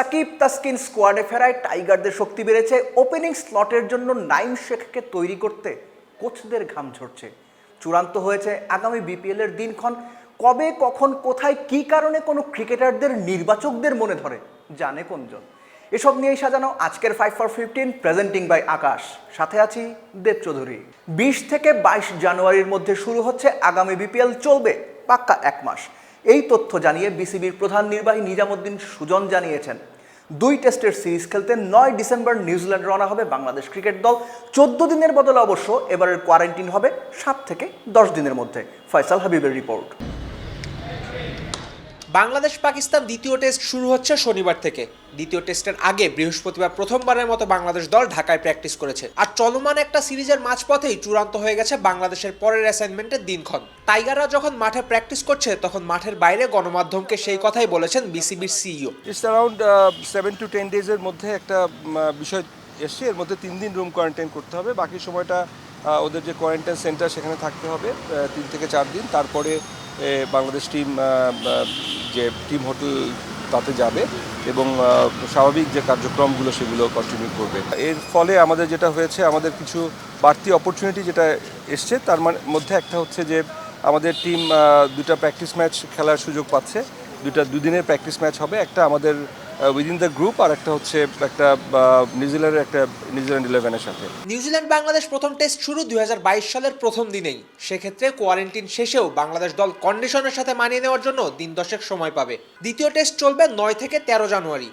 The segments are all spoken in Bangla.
সাকিব তাসকিন স্কোয়াডে ফেরায় টাইগারদের শক্তি বেড়েছে। ওপেনিং স্লটের জন্য নাইম শেখকে তৈরি করতে কোচদের ঘাম ঝরছে। চূড়ান্ত হয়েছে আগামী বিপিএল এর দিনক্ষণ। কবে, কখন, কোথায়, কি কারণে কোনো ক্রিকেটারদের নির্বাচকদের মনে ধরে জানে কোনজন। এসব নিয়েই সাজানো আজকের 5 for 15 প্রেজেন্টিং বাই আকাশ। সাথে আছি দেব চৌধুরী। 20 থেকে 22 জানুয়ারির মধ্যে শুরু হচ্ছে আগামী বিপিএল, চলবে পাক্কা 1 মাস। এই তথ্য জানিয়ে বিসিবির প্রধান নির্বাহী নিজামুদ্দিন সুজন জানিয়েছেন 2 টেস্টের সিরিজ খেলতে 9 ডিসেম্বর নিউজিল্যান্ড রওনা হবে বাংলাদেশ ক্রিকেট দল। 14 দিনের বদলে অবশ্য এবারের কোয়ারেন্টিন হবে 7 থেকে 10 দিনের মধ্যে। ফয়সাল হাবিবের রিপোর্ট। বাংলাদেশ পাকিস্তান দ্বিতীয় টেস্ট শুরু হচ্ছে শনিবার থেকে। দ্বিতীয় টেস্টের আগে বৃহস্পতিবার প্রথমবারের মতো বাংলাদেশ দল ঢাকায় প্র্যাকটিস করেছে। আর চলমান একটা সিরিজের মাঝপথেই চূড়ান্ত হয়ে গেছে বাংলাদেশের পরের অ্যাসাইনমেন্টের দিনক্ষণ। টাইগাররা যখন মাঠে প্র্যাকটিস করছে তখন মাঠের বাইরে গণমাধ্যমকে সেই কথাই বলেছেন বিসিবির সিইও। ইটস অ্যারাউন্ড 7 to 10 ডেজের মধ্যে একটা বিষয় এসছে। এর মধ্যে 3 দিন রুম কোয়ারেন্টাইন করতে হবে, বাকি সময়টা ওদের যে কোয়ারেন্টাইন সেন্টার সেখানে থাকতে হবে 3 থেকে 4 দিন। তারপরে বাংলাদেশ টিম যে টিম হোটেল তাতে যাবে এবং স্বাভাবিক যে কার্যক্রমগুলো সেগুলো কন্টিনিউ করবে। এর ফলে আমাদের যেটা হয়েছে, আমাদের কিছু বাড়তি অপরচুনিটি যেটা এসছে, তার মধ্যে একটা হচ্ছে যে আমাদের টিম 2টা প্র্যাকটিস ম্যাচ খেলার সুযোগ পাচ্ছে। 2 দিনের প্র্যাকটিস ম্যাচ হবে, একটা আমাদের উইদিন দ্য গ্রুপ আর একটা হচ্ছে একটা নিউজিল্যান্ডের একটা নিউজিল্যান্ড 11-এর সাথে। নিউজিল্যান্ড বাংলাদেশ প্রথম টেস্ট শুরু 2022 সালের প্রথম দিনেই। সেক্ষেত্রে কোয়ারেন্টিন শেষেও বাংলাদেশ দল কন্ডিশনের সাথে মানিয়ে নেওয়ার জন্য দিন 10 সময় পাবে। দ্বিতীয় টেস্ট চলবে 9 থেকে 13 জানুয়ারি।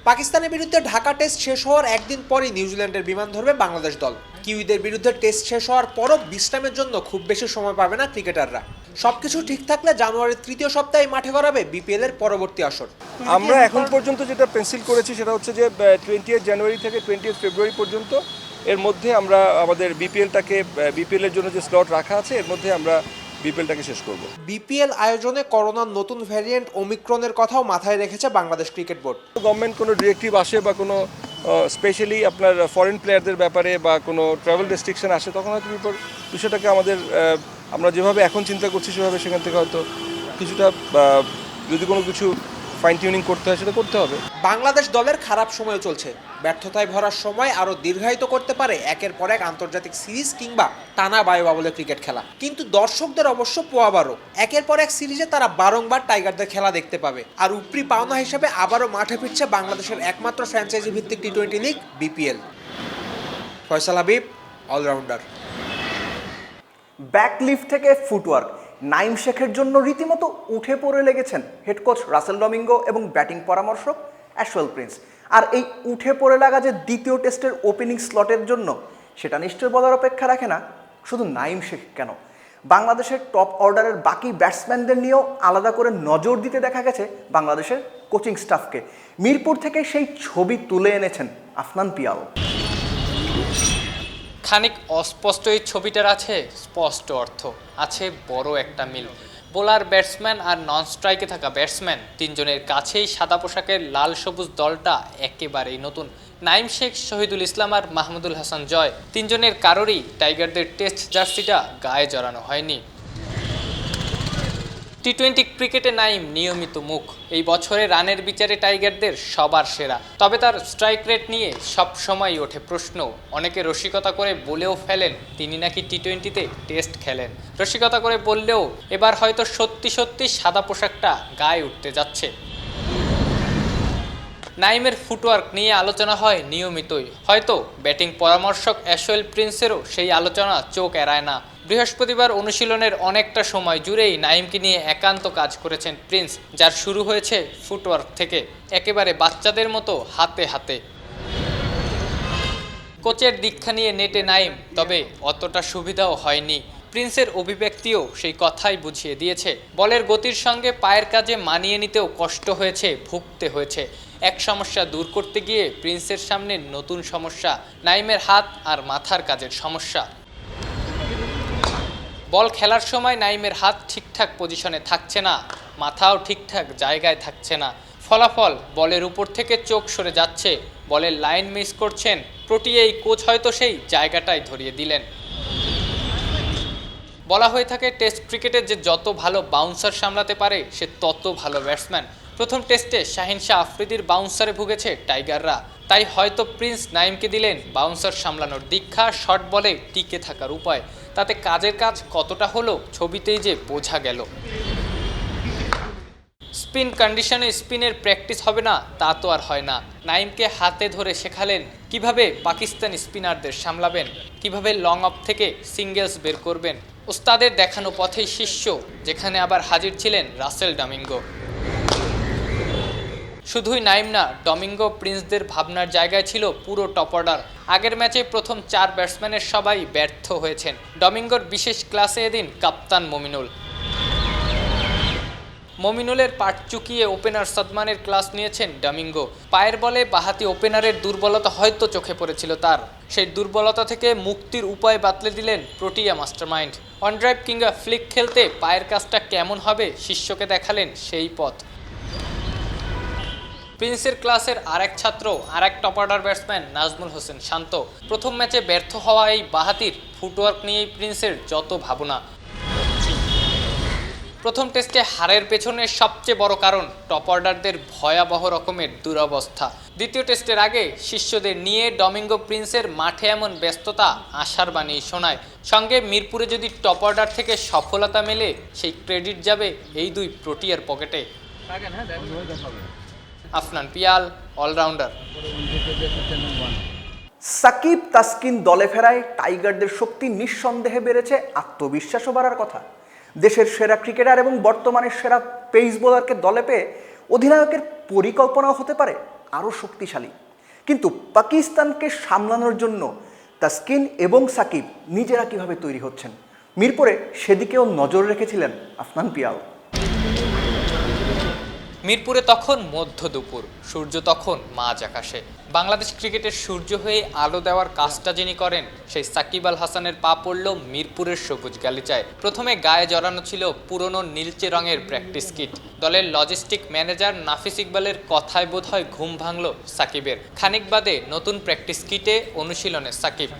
পাকিস্তানের বিরুদ্ধে ঢাকা টেস্ট শেষ হওয়ার একদিন পরই নিউজিল্যান্ডের বিমান ধরবে বাংলাদেশ দল। কিউইদের বিরুদ্ধে টেস্ট শেষ হওয়ার পরও বিশ্রামের জন্য খুব বেশি সময় পাবে না ক্রিকেটাররা। সবকিছু ঠিক থাকলে জানুয়ারির তৃতীয় সপ্তাহে মাঠে গড়াবে বিপিএল এর পরবর্তী আসর। আমরা এখন পর্যন্ত যেটা পেন্সিল করেছি সেটা হচ্ছে যে 20 জানুয়ারি থেকে 20 ফেব্রুয়ারি পর্যন্ত, এর মধ্যে আমরা আমাদের বিপিএল এর জন্য যে স্লট রাখা আছে এর মধ্যে আমরা বিপিএলটাকে শেষ করব। বিপিএল আয়োজনে করোনার নতুন ভ্যারিয়েন্ট ওমিক্রনের কথাও মাথায় রেখেছে বাংলাদেশ ক্রিকেট বোর্ড। গভর্নমেন্ট কোনো ডিরেক্টিভ আসে বা কোনো স্পেশালি আপনার ফরেন প্লেয়ারদের ব্যাপারে বা কোনো ট্রাভেল রেস্ট্রিকশন আসে, তখন হয়তো বিষয়টাকে আমরা যেভাবে এখন চিন্তা করছি সেভাবে সেখান থেকে হয়তো কিছুটা যদি কোনো কিছু ফাইন টিউনিং করতে হয় সেটা করতে হবে। বাংলাদেশ দলের খারাপ সময় চলছে। ব্যর্থতায় ভরার সময় আরও দীর্ঘায়িত করতে পারে একের পর এক আন্তর্জাতিক সিরিজ কিংবা টানা বায়ুবাবলে ক্রিকেট খেলা। কিন্তু দর্শকদের অবশ্য পোয়াবারও। একের পর এক সিরিজে তারা বারংবার টাইগারদের খেলা দেখতে পাবে। আর উপরি পাওনা হিসেবে আবারও মাঠে ফিরছে বাংলাদেশের একমাত্র ফ্র্যাঞ্চাইজি ভিত্তিক টি-20 league BPL. Faisal Habib, allrounder. Backlift থেকে ফুটওয়ার্ক, নাইম শেখের জন্য রীতিমতো উঠে পড়ে লেগেছেন হেড কোচ রাসেল ডমিঙ্গো এবং ব্যাটিং পরামর্শক অ্যাশওয়েল প্রিন্স। আর এই উঠে পড়ে লাগা যে দ্বিতীয় টেস্টের ওপেনিং স্লটের জন্য, সেটা নিশ্চয় বলার অপেক্ষা রাখে না। শুধু নাইম শেখ কেন, বাংলাদেশের টপ অর্ডারের বাকি ব্যাটসম্যানদের নিয়েও আলাদা করে নজর দিতে দেখা গেছে বাংলাদেশের কোচিং স্টাফকে। মিরপুর থেকে সেই ছবি তুলে এনেছেন আফনান পিয়াল। খানিক অস্পষ্ট এই ছবিটার আছে স্পষ্ট অর্থ, আছে বড় একটা মিল। বোলার, ব্যাটসম্যান আর নন স্ট্রাইকে থাকা ব্যাটসম্যান তিনজনের কাছেই সাদা পোশাকের লাল সবুজ দলটা একেবারেই নতুন। নাইম শেখ, শহীদুল ইসলাম আর মাহমুদুল হাসান জয়, তিনজনের কারোরই টাইগারদের টেস্ট জার্সিটা গায়ে জড়ানো হয়নি। টি-20 ক্রিকেটে নাইম নিয়মিত মুখ। এই বছরে রানের বিচারে টাইগারদের সবার সেরা। তবে তার স্ট্রাইক রেট নিয়ে সব সময় ওঠে প্রশ্ন। অনেকে রসিকতা করে বলেও ফেলেন তিনি নাকি টি-20তে টেস্ট খেলেন। রসিকতা করে বললেও এবার হয়তো সত্যি সত্যি সাদা পোশাকটা গায়ে উঠতে যাচ্ছে। নাইমের ফুটওয়ার্ক নিয়ে আলোচনা হয় নিয়মিতই। হয়তো ব্যাটিং পরামর্শক অ্যাশওয়েল প্রিন্সেরও সেই আলোচনা চোখ এড়ায় না। বৃহস্পতিবার অনুশীলনের অনেকটা সময় জুড়েই নাইমকে নিয়ে একান্ত কাজ করেছেন প্রিন্স, যার শুরু হয়েছে ফুটওয়ার্ক থেকে, একেবারে বাচ্চাদের মতো হাতে হাতে। কোচের দীক্ষা নিয়ে নেটে নাইম, তবে অতটা সুবিধাও হয়নি। প্রিন্সের অভিব্যক্তিও সেই কথাই বুঝিয়ে দিয়েছে। বলের গতির সঙ্গে পায়ের কাজে মানিয়ে নিতেও কষ্ট হয়েছে, ভুগতে হয়েছে। এক সমস্যা দূর করতে গিয়ে প্রিন্সের সামনে নতুন সমস্যা, নাইমের হাত আর মাথার কাজের সমস্যা। বল খেলার সময় নাইমের হাত ঠিকঠাক পজিশনে থাকছে না, মাথাও ঠিকঠাক জায়গায় থাকছে না। ফলাফল, বলের উপর থেকে চোখ সরে যাচ্ছে, বলের লাইন মিস করছেন। প্রোটিয়েই কোচ হয়তো সেই জায়গাটাই ধরিয়ে দিলেন। বলা হয়ে থাকে টেস্ট ক্রিকেটে যে যত ভালো বাউন্সার সামলাতে পারে সে তত ভালো ব্যাটসম্যান। প্রথম টেস্টে শাহিন শাহ আফ্রিদির বাউন্সারে ভুগেছে টাইগাররা, তাই হয়তো প্রিন্স নাইমকে দিলেন বাউন্সার সামলানোর দীক্ষা, শর্ট বলে টিকে থাকার উপায়। তাতে কাজের কাজ কতটা হলো ছবিতেই যে বোঝা গেল। স্পিন কন্ডিশনে স্পিনের প্র্যাকটিস হবে না তা তো আর হয় না। নাইমকে হাতে ধরে শেখালেন কিভাবে পাকিস্তানি স্পিনারদের সামলাবেন, কিভাবে লং অফ থেকে সিঙ্গেলস বের করবেন। ওস্তাদের দেখানো পথেই শিষ্য, যেখানে আবার হাজির ছিলেন রাসেল ডমিঙ্গো। শুধুই নাইম না, ডমিঙ্গো প্রিন্সদের ভাবনার জায়গায় ছিল পুরো টপ অর্ডার। আগের ম্যাচে প্রথম 4 ব্যাটসম্যানের সবাই ব্যর্থ হয়েছেন। ডমিঙ্গোর বিশেষ ক্লাসে এদিন কাপ্তান মমিনুলের পাট চুকিয়ে ওপেনার সাদমানের ক্লাস নিয়েছেন ডমিঙ্গো। পায়ের বলে বাহাতি ওপেনারের দুর্বলতা হয়তো চোখে পড়েছিল তার, সেই দুর্বলতা থেকে মুক্তির উপায় বাতলে দিলেন প্রোটিয়া মাস্টারমাইন্ড। অন ড্রাইভ কিংবা ফ্লিক খেলতে পায়ের কাজটা কেমন হবে শিষ্যকে দেখালেন সেই পথ। প্রিন্সের ক্লাসের আরেক ছাত্র, আরেক top order batsman Nazmul Hossain Shanto. প্রথম ম্যাচে ব্যর্থ হওয়া এই বাহাতির ফুটওয়ার্ক নিয়েই প্রিন্সের যত ভাবনা। প্রথম টেস্টে হারের পেছনে সবচেয়ে বড় কারণ টপ অর্ডারদের ভয়াবহ রকমের দুরবস্থা। দ্বিতীয় টেস্টের আগে শিষ্যদের নিয়ে ডমিঙ্গো প্রিন্সের মাঠে এমন ব্যস্ততা আশার বাণী শোনায়। সঙ্গে মিরপুরে যদি টপ অর্ডার থেকে সফলতা মেলে, সেই ক্রেডিট যাবে এই দুই প্রোটিয়ার পকেটে। আফনান পিয়াল, অলরাউন্ডার। সাকিব তাসকিন দলে ফেরায় টাইগারদের শক্তি নিঃসন্দেহে বেড়েছে, আত্মবিশ্বাসও বাড়ার কথা। দেশের সেরা ক্রিকেটার এবং বর্তমানের সেরা পেস বোলারকে দলে পেয়ে অধিনায়কের পরিকল্পনাও হতে পারে আরও শক্তিশালী। কিন্তু পাকিস্তানকে সামলানোর জন্য তাসকিন এবং সাকিব নিজেরা কিভাবে তৈরি হচ্ছেন, মিরপুরে সেদিকেও নজর রেখেছিলেন আফনান পিয়াল। মিরপুরে তখন মধ্য দুপুর, সূর্য তখন মাঝ আকাশে। বাংলাদেশ ক্রিকেটের সূর্য হয়ে আলো দেওয়ার কাজটা যিনি করেন, সেই সাকিব আল হাসানের পা পড়ল মিরপুরের সবুজ গালিচায়। প্রথমে গায়ে জড়ানো ছিল পুরনো নীলচে রঙের প্র্যাকটিস কিট। দলের লজিস্টিক ম্যানেজার নাফিস ইকবালের কথায় বোধহয় ঘুম ভাঙল সাকিবের। খানিক বাদে নতুন প্র্যাকটিস কিটে অনুশীলনে সাকিব।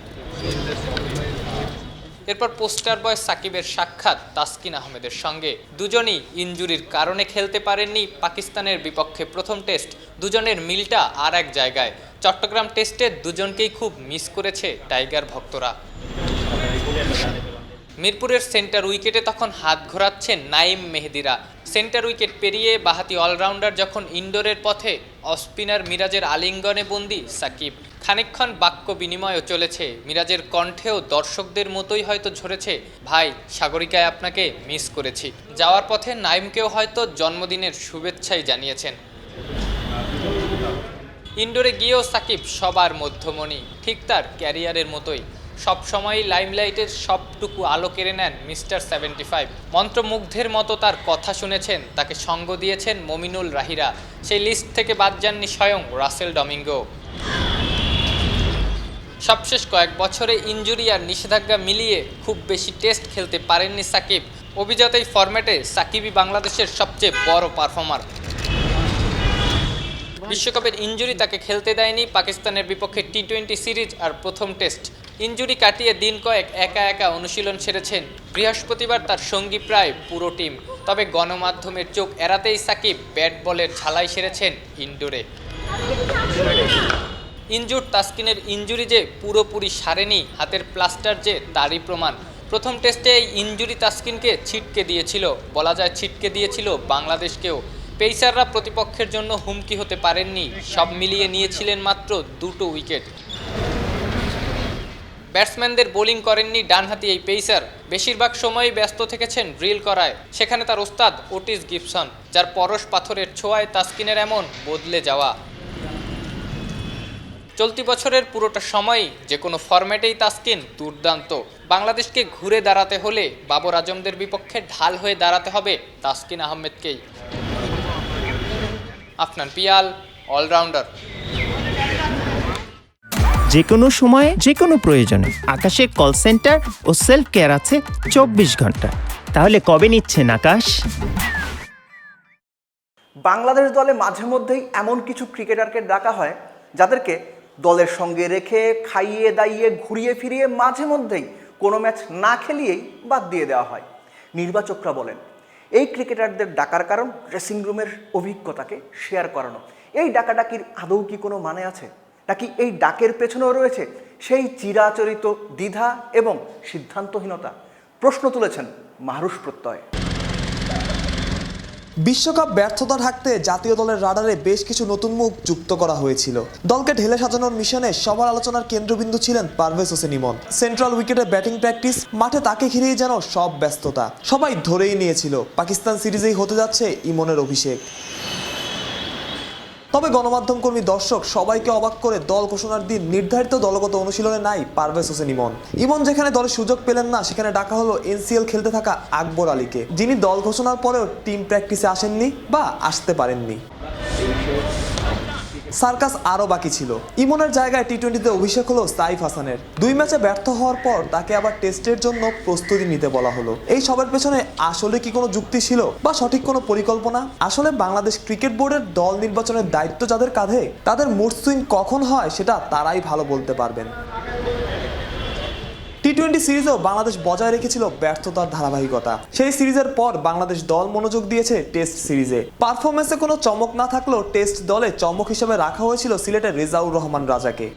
এরপর পোস্টার বয় সাকিবের সাক্ষাৎ তাসকিন আহমেদের সঙ্গে। দুজনই ইনজুরির কারণে খেলতে পারেননি পাকিস্তানের বিপক্ষে প্রথম টেস্ট। দুজনের মিলটা আর এক জায়গায়। চট্টগ্রাম টেস্টে দুজনকেই খুব মিস করেছে টাইগার ভক্তরা। মিরপুরের সেন্টার উইকেটে তখন হাত ঘোরাচ্ছেন নাইম মেহেদিরা। সেন্টার উইকেট পেরিয়ে বাহাতি অলরাউন্ডার যখন ইনডোরের পথে, অফ স্পিনার মিরাজের আলিঙ্গনে বন্দী সাকিব। খানিকক্ষণ বাক্য বিনিময়ও চলেছে। মিরাজের কণ্ঠেও দর্শকদের মতোই হয়তো ঝরেছে, ভাই সাগরিকায় আপনাকে মিস করেছি। যাওয়ার পথে নাইমকেও হয়তো জন্মদিনের শুভেচ্ছাই জানিয়েছেন। ইনডোরে গিয়েও সাকিব সবার মধ্যমণি, ঠিক তার ক্যারিয়ারের মতোই। সবসময়ই লাইমলাইটের সবটুকু আলো কেড়ে নেন মিস্টার 75। মন্ত্রমুগ্ধের মতো তার কথা শুনেছেন, তাকে সঙ্গ দিয়েছেন মমিনুল রাহিরা। সেই লিস্ট থেকে বাদ যাননি স্বয়ং রাসেল ডমিঙ্গো। সবশেষ কয়েক বছরে ইনজুরি আর নিষেধাজ্ঞা মিলিয়ে খুব বেশি টেস্ট খেলতে পারেননি সাকিব। অভিজাত এই ফরম্যাটে সাকিবই বাংলাদেশের সবচেয়ে বড় পারফর্মার। বিশ্বকাপের ইনজুরি তাকে খেলতে দেয়নি পাকিস্তানের বিপক্ষে টি-20 সিরিজ আর প্রথম টেস্ট। ইনজুরি কাটিয়ে দিন কয়েক একা একা অনুশীলন সেরেছেন। বৃহস্পতিবার তার সঙ্গী প্রায় পুরো টিম। তবে গণমাধ্যমের চোখ এড়াতেই সাকিব ব্যাট বলের ঝালাই সেরেছেন ইনডোরে। ইনজুর তাসকিনের ইনজুরি যে পুরোপুরি সারেনি, হাতের প্লাস্টার যে তারই প্রমাণ। প্রথম টেস্টে এই ইনজুরি তাসকিনকে ছিটকে দিয়েছিল, বলা যায় ছিটকে দিয়েছিল বাংলাদেশকেও। পেসাররা প্রতিপক্ষের জন্য হুমকি হতে পারেননি, সব মিলিয়ে নিয়েছিলেন মাত্র 2টো উইকেট। ব্যাটসম্যানদের বোলিং করেননি ডানহাতি এই পেসার। বেশিরভাগ সময়ই ব্যস্ত থেকেছেন ড্রিল করায়। সেখানে তার ওস্তাদ ওটিস গিবসন, যার পরশ পাথরের ছোঁয়ায় তাসকিনের এমন বদলে যাওয়া। চলতি বছরের পুরোটা সময়ই যে কোনো ফরম্যাটেই তাসকিন দুর্দান্ত। বাংলাদেশকে ঘুরে দাঁড়াতে হলে বাবর আজমদের বিপক্ষে ঢাল হয়ে দাঁড়াতে হবে তাসকিন আহমেদকেই। আফনান পিয়াল, অলরাউন্ডার। যে কোনো সময়ে যে কোনো প্রয়োজনে আকাশে কল সেন্টার ও সেলফ কেয়ার আছে 24 ঘন্টা। তাহলে কবে নিচ্ছেন আকাশ? বাংলাদেশ দলে মাঝে মধ্যেই এমন কিছু ক্রিকেটারকে ডাকা হয় যাদেরকে দলের সঙ্গে রেখে খাইয়ে দাইয়ে ঘুরিয়ে ফিরিয়ে মাঝে মধ্যেই কোনো ম্যাচ না খেলিয়েই বাদ দিয়ে দেওয়া হয়। নির্বাচকরা বলেন এই ক্রিকেটারদের ডাকার কারণ ড্রেসিং রুমের অভিজ্ঞতাকে শেয়ার করানো। এই ডাকাডাকির আদৌ কি কোনো মানে আছে, নাকি এই ডাকের পেছনেও রয়েছে সেই চিরাচরিত দ্বিধা এবং সিদ্ধান্তহীনতা? প্রশ্ন তুলেছেন মাহরুষ প্রত্যয়। বিশ্বকাপ ব্যর্থতা ঢাকতে জাতীয় দলের রাডারে বেশ কিছু নতুন মুখ যুক্ত করা হয়েছিল। দলকে ঢেলে সাজানোর মিশনে সবার আলোচনার কেন্দ্রবিন্দু ছিলেন পারভেজ হোসেন ইমন। সেন্ট্রাল উইকেটে ব্যাটিং প্র্যাকটিস, মাঠে তাকে ঘিরেই যেন সব ব্যস্ততা। সবাই ধরেই নিয়েছিল পাকিস্তান সিরিজেই হতে যাচ্ছে ইমনের অভিষেক। তবে গণমাধ্যম কর্মী, দর্শক সবাইকে অবাক করে দল ঘোষণার দিন নির্ধারিত দলগত অনুশীলনে নাই পারভেজ হোসেন ইমন। ইমন যেখানে দলের সুযোগ পেলেন না, সেখানে ডাকা হলো এনসিএল খেলতে থাকা আকবর আলীকে, যিনি দল ঘোষণার পরেও টিম প্র্যাকটিসে আসেননি বা আসতে পারেননি। সার্কাস আরও বাকি ছিল। ইমনের জায়গায় টি-20তে অভিষেক হলো সাইফ হাসানের। 2 ম্যাচে ব্যর্থ হওয়ার পর তাকে আবার টেস্টের জন্য প্রস্তুতি নিতে বলা হলো। এই সবের পেছনে আসলে কি কোনো যুক্তি ছিল বা সঠিক কোনো পরিকল্পনা? আসলে বাংলাদেশ ক্রিকেট বোর্ডের দল নির্বাচনের দায়িত্ব যাদের কাঁধে, তাদের মুড সুইং কখন হয় সেটা তারাই ভালো বলতে পারবেন। টি-20 সিরিজেও বাংলাদেশ বজায় রেখেছিল ব্যর্থতার ধারাবাহিকতা। সেই সিরিজের পর বাংলাদেশ দল মনোযোগ দিয়েছে টেস্ট সিরিজে। পারফরমেন্সে কোনো চমক না থাকলেও টেস্ট দলে চমক হিসেবে রাখা হয়েছিল সিলেটের রেজাউর রহমান রাজাকে।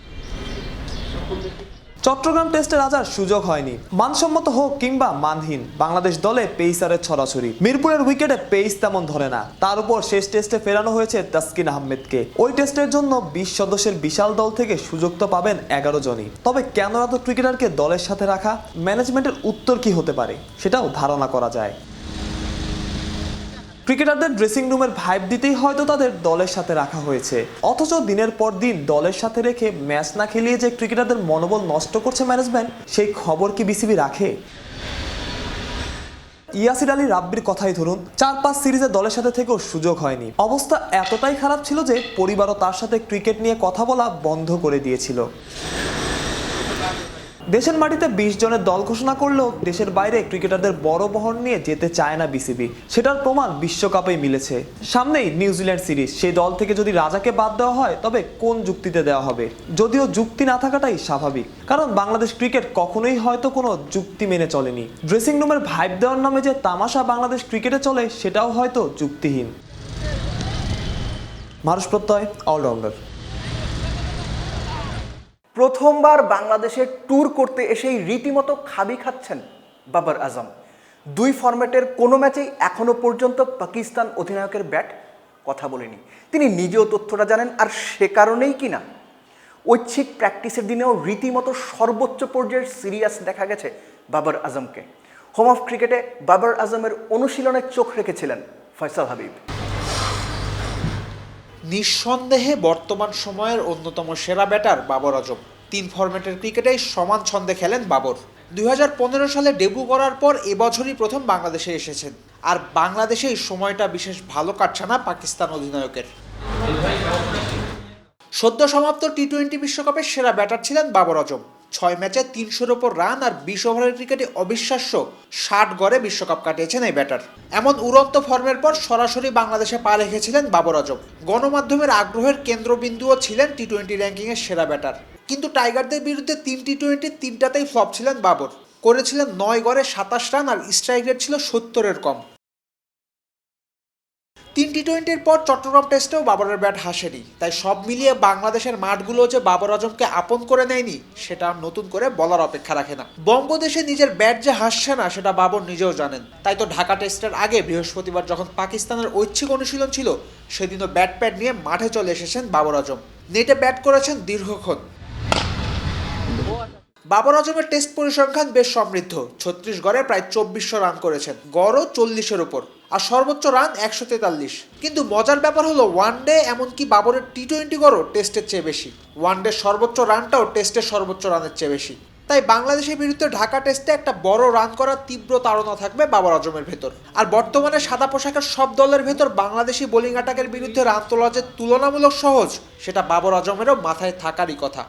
চট্টগ্রাম টেস্টে রাজার সুযোগ হয়নি। মানসম্মত হোক কিংবা মানহীন, বাংলাদেশ দলে পেসারের ছড়াছড়ি। মিরপুরের উইকেটে পেস তেমন ধরে না। তার উপর শেষ টেস্টে ফেরানো হয়েছে তাসকিন আহমেদকে। ওই টেস্টের জন্য 20 সদস্যের বিশাল দল থেকে সুযোগ তো পাবেন 11 জনই। তবে কেন এত ক্রিকেটারকে দলের সাথে রাখা? ম্যানেজমেন্টের উত্তর কি হতে পারে সেটাও ধারণা করা যায়। ক্রিকেটারদের ড্রেসিং রুমের ভাইব দিতেই হয়তো তাদের দলের সাথে রাখা হয়েছে। অথচ দিনের পর দিন দলের সাথে রেখে ম্যাচ না খেলিয়ে যে ক্রিকেটারদের মনোবল নষ্ট করছে ম্যানেজমেন্ট, সেই খবর কি বিসিবি রাখে? ইয়াসির আলী রাব্বির কথাই ধরুন, 4-5 সিরিজে দলের সাথে থেকেও সুযোগ হয়নি। অবস্থা এতটাই খারাপ ছিল যে পরিবারও তার সাথে ক্রিকেট নিয়ে কথা বলা বন্ধ করে দিয়েছিল। দেশের মাটিতে 20 জনের দল ঘোষণা করলেও দেশের বাইরে ক্রিকেটারদের বড় বহর নিয়ে যেতে চায় না বিসিবি। সেটার প্রমাণ বিশ্বকাপেই মিলেছে। সামনেই নিউজিল্যান্ড সিরিজ, সেই দল থেকে যদি রাজাকে বাদ দেওয়া হয় তবে কোন যুক্তিতে দেওয়া হবে? যদিও যুক্তি না থাকাটাই স্বাভাবিক, কারণ বাংলাদেশ ক্রিকেট কখনোই হয়তো কোনো যুক্তি মেনে চলেনি। ড্রেসিং রুমের ভাইব দেওয়ার নামে যে তামাশা বাংলাদেশ ক্রিকেটে চলে, সেটাও হয়তো যুক্তিহীন। মাহরুষ প্রত্যয়, অলরাউন্ডার। প্রথমবার বাংলাদেশে ট্যুর করতে এসেই রীতিমতো খাবি খাচ্ছেন বাবর আজম। 2 ফরম্যাটের কোনো ম্যাচেই এখনো পর্যন্ত পাকিস্তান অধিনায়কের ব্যাট কথা বলেনি। তিনি নিজেও তথ্যটা জানেন, আর সে কারণেই কিনা ঐচ্ছিক প্র্যাকটিসের দিনেও রীতিমতো সর্বোচ্চ পর্যায়ের সিরিয়াস দেখা গেছে বাবর আজমকে। হোম অফ ক্রিকেটে বাবর আজমের অনুশীলনে চোখ রেখেছিলেন ফয়সাল হাবিব। নিঃসন্দেহে বর্তমান সময়ের অন্যতম সেরা ব্যাটার বাবর আজম। 3 ফরম্যাটের ক্রিকেটেই সমান ছন্দে খেলেন বাবর। 2015 সালে ডেবু করার পর এবছরই প্রথম বাংলাদেশে এসেছেন। আর বাংলাদেশেই সময়টা বিশেষ ভালো কাটছে না পাকিস্তান অধিনায়কের। সদ্য সমাপ্ত টি-20 বিশ্বকাপের সেরা ব্যাটার ছিলেন বাবর আজম। 6 ম্যাচে 300-র উপর রান আর 20 ওভারের ক্রিকেটে অবিশ্বাস্য 60 গড়ে বিশ্বকাপ কাটিয়েছেন এই ব্যাটার। এমন উড়ন্ত ফর্মের পর সরাসরি বাংলাদেশে পা রেখেছিলেন বাবর আজম। গণমাধ্যমের আগ্রহের কেন্দ্রবিন্দুও ছিলেন টি-20 র্যাঙ্কিংয়ের সেরা ব্যাটার। কিন্তু টাইগারদের বিরুদ্ধে 3 টি-20 3টাতেই ফ্লপ ছিলেন বাবর। করেছিলেন 9 গড়ে 27 রান আর স্ট্রাইক রেট ছিল 70-এর কম। 3 টি-20-র পর চট্টগ্রাম টেস্টেও বাবরের ব্যাট হাসেনি। তাই সব মিলিয়ে বাংলাদেশের মাঠগুলো যে বাবর আজমকে আপন করে নেয়নি, সেটা নতুন করে বলার অপেক্ষা রাখে না। বঙ্গদেশে নিজের ব্যাট যে হাসছে না, সেটা বাবর নিজেও জানেন। তাই তো ঢাকা টেস্টের আগে বৃহস্পতিবার যখন পাকিস্তানের ঐচ্ছিক অনুশীলন ছিল, সেদিনও ব্যাট প্যাড নিয়ে মাঠে চলে এসেছেন বাবর আজম। নেটে ব্যাট করেছেন দীর্ঘক্ষণ। বাবর আজমের টেস্ট পরিসংখ্যান বেশ সমৃদ্ধ। 36 গড়ে প্রায় 2400 রান করেছেন, গড়ও 40-এর উপর, আর সর্বোচ্চ রান 143। কিন্তু মজার ব্যাপার হলো, ওয়ানডে এমনকি বাবরের টি-20 গড়ও টেস্টের চেয়ে বেশি। ওয়ানডে সর্বোচ্চ রানটাও টেস্টের সর্বোচ্চ রানের চেয়ে বেশি। তাই বাংলাদেশের বিরুদ্ধে ঢাকা টেস্টে একটা বড় রান করার তীব্র তাড়না থাকবে বাবর আজমের ভেতর। আর বর্তমানে সাদা পোশাকের সব দলের ভেতর বাংলাদেশি বোলিং অ্যাটাকের বিরুদ্ধে রান তোলা যে তুলনামূলক সহজ, সেটা বাবর আজমেরও মাথায় থাকারই কথা।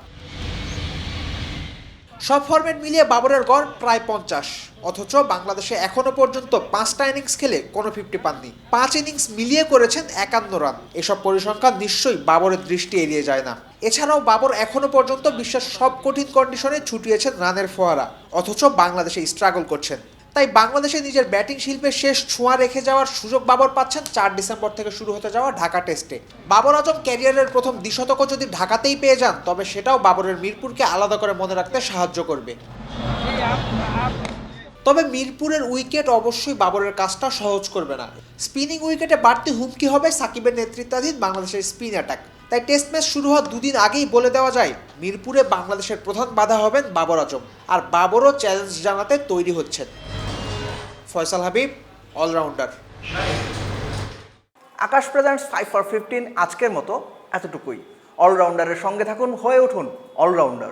সব ফরম্যাট মিলিয়ে বাবরের গড় প্রায় 50, অথচ বাংলাদেশে এখনো পর্যন্ত 5টা ইনিংস খেলে কোনো 50 পাননি। 5 ইনিংস মিলিয়ে করেছেন 51 রান। এসব পরিসংখ্যান নিশ্চয়ই বাবরের দৃষ্টি এড়িয়ে যায় না। এছাড়াও বাবর এখনো পর্যন্ত বিশ্বের সব কঠিন কন্ডিশনে ছুটিয়েছেন রানের ফোয়ারা, অথচ বাংলাদেশে স্ট্রাগল করছেন। তাই বাংলাদেশে নিজের ব্যাটিং শিল্পের শেষ ছোঁয়া রেখে যাওয়ার সুযোগ বাবর পাচ্ছেন 4 ডিসেম্বর থেকে শুরু হতে যাওয়া ঢাকা টেস্টে। বাবর আজম ক্যারিয়ারের প্রথম দ্বিশতকও যদি ঢাকাতেই পেয়ে যান, তবে সেটাও বাবরের মিরপুরকে আলাদা করে মনে রাখতে সাহায্য করবে। তবে মিরপুরের উইকেট অবশ্যই বাবরের কাজটা সহজ করবে না। স্পিনিং উইকেটে বাড়তি হুমকি হবে সাকিবের নেতৃত্বাধীন বাংলাদেশের স্পিন অ্যাটাক। তাই টেস্ট ম্যাচ শুরু হওয়ার দুদিন আগেই বলে দেওয়া যায়, মিরপুরে বাংলাদেশের প্রধান বাধা হবেন বাবর আজম, আর বাবরও চ্যালেঞ্জ জানাতে তৈরি হচ্ছেন। Faisal Habib, allrounder. Akash presents 5 for 15 আজকের মতো এতটুকুই। অলরাউন্ডারের সঙ্গে থাকুন, হয়ে উঠুন অলরাউন্ডার।